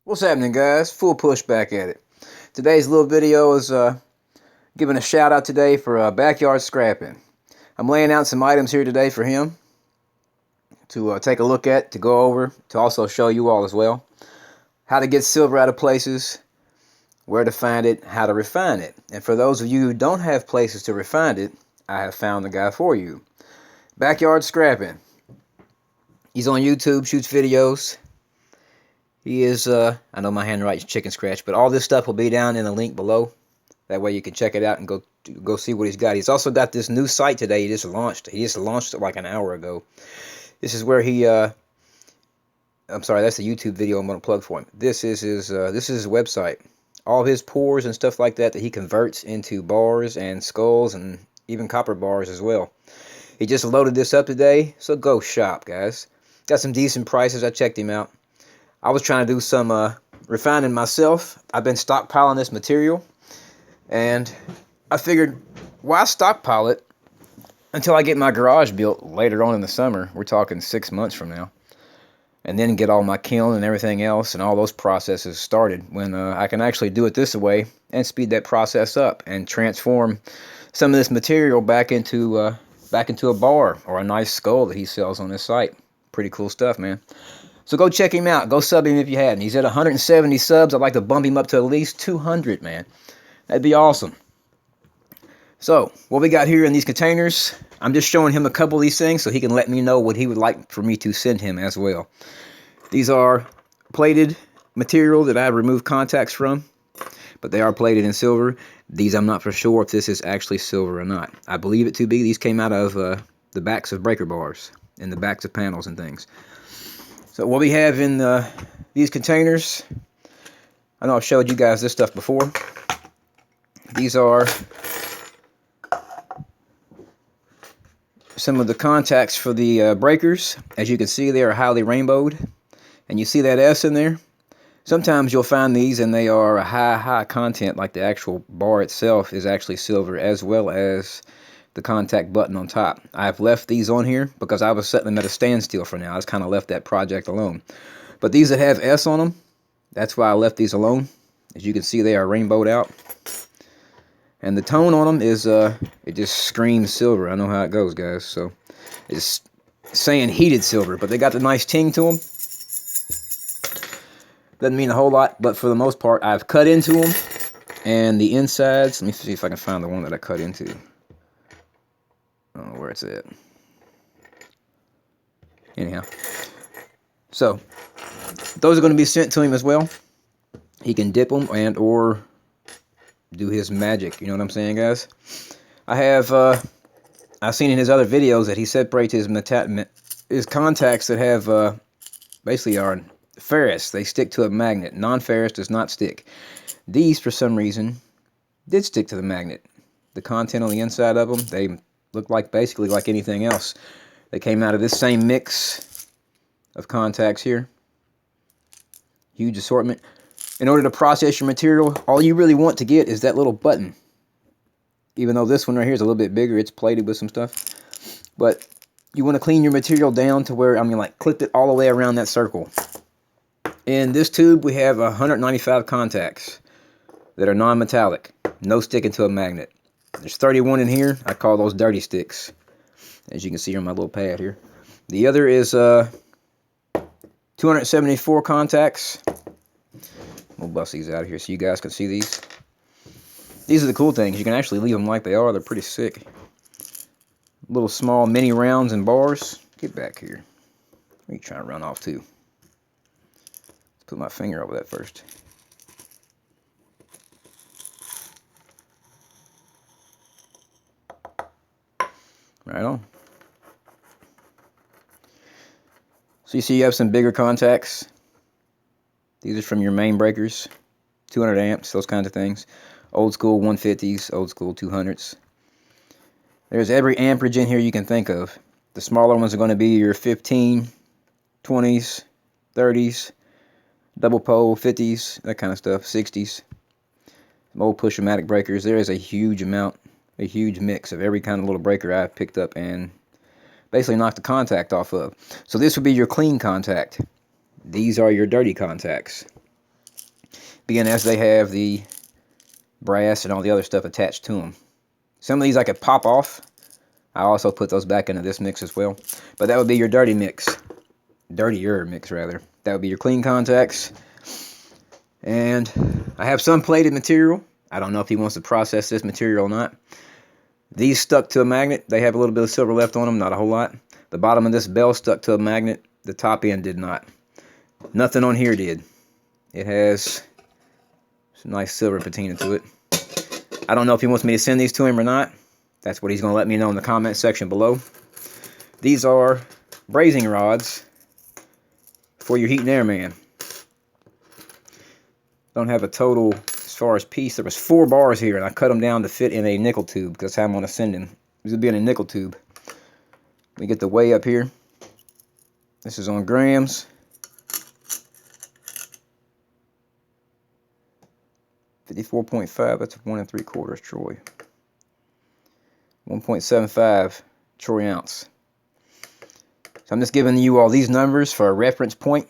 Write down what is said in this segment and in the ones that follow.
What's happening, guys? Full push back at it. Today's little video is giving a shout out today for backyard scrapping. I'm laying out some items here today for him to take a look at, to go over, to also show you all as well. How to get silver out of places, where to find it, how to refine it. And for those of you who don't have places to refine it, I have found the guy for you. Backyard Scrapping. He's on YouTube, shoots videos. He is, I know my handwriting's chicken scratch, but all this stuff will be down in the link below. That way you can check it out and go see what he's got. He's also got this new site today he just launched. He just launched it like an hour ago. This is where he, I'm sorry, that's the YouTube video I'm going to plug for him. This is his website. All his pores and stuff like that he converts into bars and skulls and even copper bars as well. He just loaded this up today, so go shop, guys. Got some decent prices. I checked him out. I was trying to do some refining myself. I've been stockpiling this material, and I figured, why stockpile it until I get my garage built later on in the summer? We're talking 6 months from now. And then get all my kiln and everything else and all those processes started when I can actually do it this way and speed that process up and transform some of this material back into a bar or a nice skull that he sells on his site. Pretty cool stuff, man. So go check him out. Go sub him if you hadn't. He's at 170 subs. I'd like to bump him up to at least 200, man. That'd be awesome. So, what we got here in these containers, I'm just showing him a couple of these things so he can let me know what he would like for me to send him as well. These are plated material that I removed contacts from, but they are plated in silver. These, I'm not for sure if this is actually silver or not. I believe it to be. These came out of the backs of breaker bars and the backs of panels and things. So what we have in these containers, I know I've showed you guys this stuff before. These are some of the contacts for the breakers. As you can see, they are highly rainbowed. And you see that S in there? Sometimes you'll find these and they are a high content, like the actual bar itself is actually silver, as well as the contact button on top. I've left these on here because I was setting them at a standstill for now. I just kind of left that project alone. But these that have S on them, that's why I left these alone. As you can see, they are rainbowed out. And the tone on them is, it just screams silver. I know how it goes, guys. So it's saying heated silver, but they got the nice ting to them. Doesn't mean a whole lot, but for the most part, I've cut into them. And the insides, let me see if I can find the one that I cut into. I don't know where it's at. Anyhow. So, those are going to be sent to him as well. He can dip them and or do his magic. You know what I'm saying, guys? I have, I've seen in his other videos that he separates his contacts that have, basically are ferrous. They stick to a magnet. Non-ferrous does not stick. These, for some reason, did stick to the magnet. The content on the inside of them, they look like basically like anything else. They came out of this same mix of contacts here. Huge assortment. In order to process your material, all you really want to get is that little button. Even though this one right here is a little bit bigger, it's plated with some stuff. But you want to clean your material down to where, I mean, like clip it all the way around that circle. In this tube, we have 195 contacts that are non-metallic. No sticking to a magnet. There's 31 in here. I call those dirty sticks. As you can see on my little pad here. The other is 274 contacts. We'll bust these out of here so you guys can see these. These are the cool things. You can actually leave them like they are. They're pretty sick. Little small mini rounds and bars. Get back here. What are you trying to run off to? Let's put my finger over that first. Right on. So you see you have some bigger contacts. These are from your main breakers. 200 amps, those kinds of things. Old school 150s, old school 200s. There's every amperage in here you can think of. The smaller ones are going to be your 15, 20s, 30s, double pole, 50s, that kind of stuff, 60s. Some old push-o-matic breakers. There is a huge amount, a huge mix of every kind of little breaker I've picked up and basically knocked the contact off of. So this would be your clean contact. These are your dirty contacts. being as they have the brass and all the other stuff attached to them. Some of these I could pop off. I also put those back into this mix as well. But that would be your dirty mix. Dirtier mix, rather. That would be your clean contacts. And I have some plated material. I don't know if he wants to process this material or not. These stuck to a magnet. They have a little bit of silver left on them, not a whole lot. The bottom of this bell stuck to a magnet. The top end did not. Nothing on here did. It has some nice silver patina to it. I don't know if he wants me to send these to him or not. That's what he's going to let me know in the comment section below. These are brazing rods for your heat and air man. Don't have a total as far as piece. There was 4 bars here, and I cut them down to fit in a nickel tube because that's how I'm going to send them. This will be in a nickel tube. We get the weigh up here. This is on grams. 54.5. That's 1 3/4 troy. 1.75 troy ounce. So I'm just giving you all these numbers for a reference point.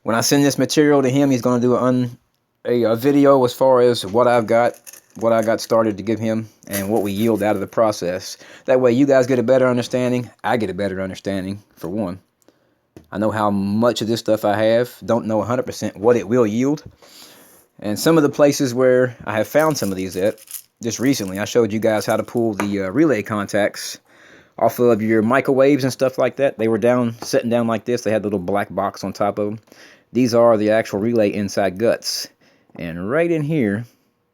When I send this material to him, he's going to do a video as far as what I got started to give him and what we yield out of the process. That way you guys get a better understanding. I get a better understanding, for one. I know how much of this stuff I have. Don't know 100% what it will yield. And some of the places where I have found some of these at, just recently, I showed you guys how to pull the relay contacts off of your microwaves and stuff like that. They were sitting down like this. They had a little black box on top of them. These are the actual relay inside guts. And right in here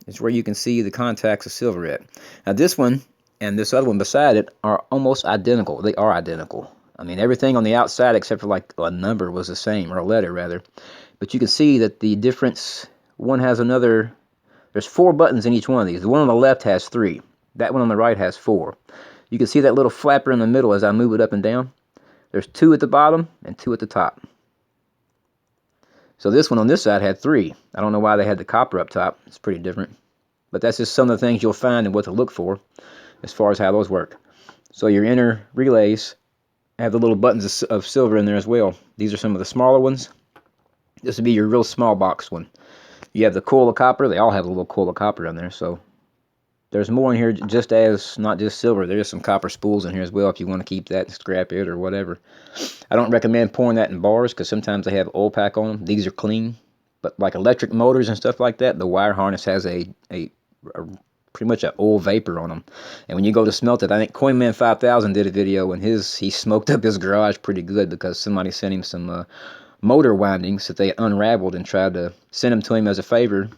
is where you can see the contacts of silver at. Now this one and this other one beside it are almost identical. They are identical. I mean, everything on the outside except for like a number was the same, or a letter rather. But you can see that the difference, one has another, there's 4 buttons in each one of these. The one on the left has 3. That one on the right has 4. You can see that little flapper in the middle as I move it up and down. There's 2 at the bottom and 2 at the top. So this one on this side had 3. I don't know why they had the copper up top. It's pretty different. But that's just some of the things you'll find and what to look for as far as how those work. So your inner relays have the little buttons of silver in there as well. These are some of the smaller ones. This would be your real small box one. You have the coil of copper. They all have a little coil of copper in there. So there's more in here, just as not just silver. There's some copper spools in here as well if you want to keep that and scrap it or whatever. I don't recommend pouring that in bars because sometimes they have oil pack on them. These are clean, but like electric motors and stuff like that, the wire harness has a pretty much an oil vapor on them. And when you go to smelt it, I think Coinman 5000 did a video and he smoked up his garage pretty good because somebody sent him some motor windings that they unraveled and tried to send them to him as a favor,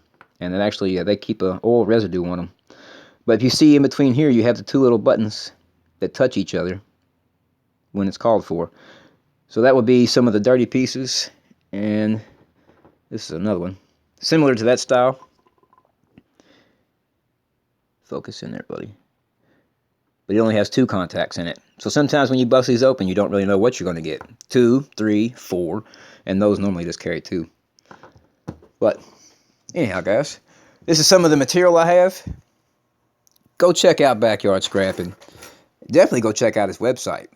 and it actually they keep a oil residue on them. But if you see in between here, you have the 2 little buttons that touch each other when it's called for. So that would be some of the dirty pieces, and this is another one similar to that style. Focus in there, buddy. But it only has 2 contacts in it. So sometimes when you bust these open, you don't really know what you're going to get. 2, 3, 4, and those normally just carry 2. But anyhow, guys, this is some of the material I have. Go check out Backyard Scrapping. Definitely go check out his website.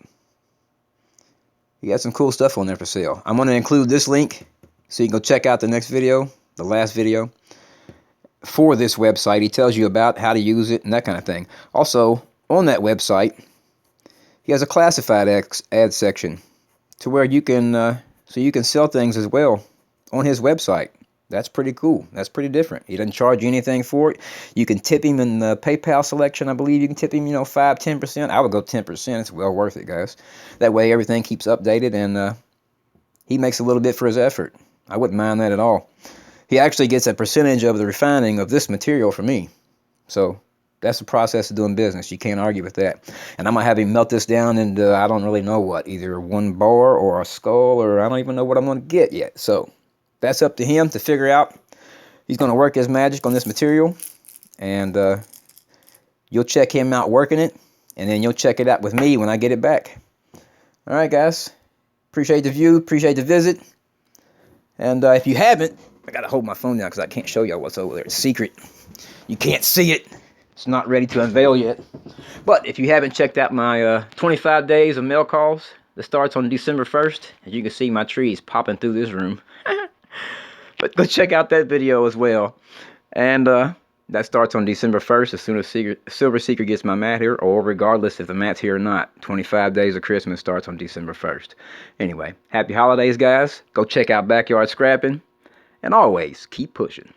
He got some cool stuff on there for sale. I'm going to include this link so you can go check out the next video, the last video, for this website. He tells you about how to use it and that kind of thing. Also, on that website, he has a classified ad section to where you can so you can sell things as well on his website. That's pretty cool. That's pretty different. He doesn't charge you anything for it. You can tip him in the PayPal selection. I believe you can tip him, 5-10%. I would go 10%. It's well worth it, guys. That way everything keeps updated and he makes a little bit for his effort. I wouldn't mind that at all. He actually gets a percentage of the refining of this material for me. So that's the process of doing business. You can't argue with that. And I'm going to have him melt this down into, I don't really know what, either 1 bar or a skull, or I don't even know what I'm going to get yet. So that's up to him to figure out. He's going to work his magic on this material, and you'll check him out working it, and then you'll check it out with me when I get it back. All right, guys. Appreciate the view. Appreciate the visit. And if you haven't, I got to hold my phone down because I can't show y'all what's over there. It's secret. You can't see it. It's not ready to unveil yet. But if you haven't checked out my 25 days of mail calls that starts on December 1st, as you can see my trees popping through this room. But go check out that video as well. And that starts on December 1st, as soon as Silver Seeker gets my mat here, or regardless if the mat's here or not. 25 Days of Christmas starts on December 1st. Anyway, happy holidays, guys. Go check out Backyard Scrapping. And always, keep pushing.